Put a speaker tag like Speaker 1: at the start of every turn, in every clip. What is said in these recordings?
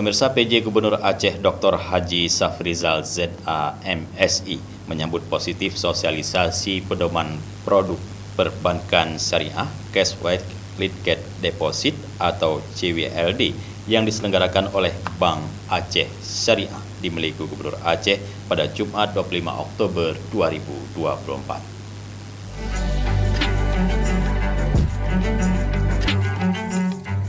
Speaker 1: Pemirsa, PJ Gubernur Aceh Dr. Haji Safrizal ZA MSI menyambut positif sosialisasi pedoman produk perbankan syariah Cash White Liquid Deposit atau CWLD yang diselenggarakan oleh Bank Aceh Syariah di Meliku Gubernur Aceh pada Jumat 25 Oktober 2024.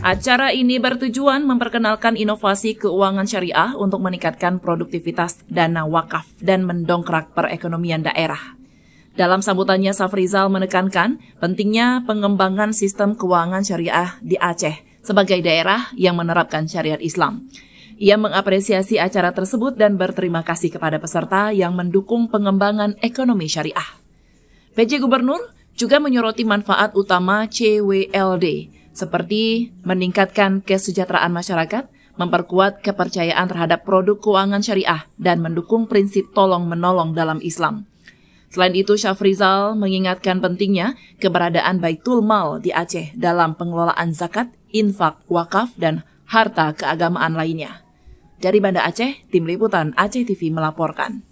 Speaker 2: Acara ini bertujuan memperkenalkan inovasi keuangan syariah untuk meningkatkan produktivitas dana wakaf dan mendongkrak perekonomian daerah. Dalam sambutannya, Safrizal menekankan pentingnya pengembangan sistem keuangan syariah di Aceh sebagai daerah yang menerapkan syariat Islam. Ia mengapresiasi acara tersebut dan berterima kasih kepada peserta yang mendukung pengembangan ekonomi syariah. PJ Gubernur juga menyoroti manfaat utama CWLD, seperti meningkatkan kesejahteraan masyarakat, memperkuat kepercayaan terhadap produk keuangan syariah, dan mendukung prinsip tolong-menolong dalam Islam. Selain itu, Safrizal mengingatkan pentingnya keberadaan Baitul Mal di Aceh dalam pengelolaan zakat, infak, wakaf, dan harta keagamaan lainnya. Dari Banda Aceh, Tim Liputan Aceh TV melaporkan.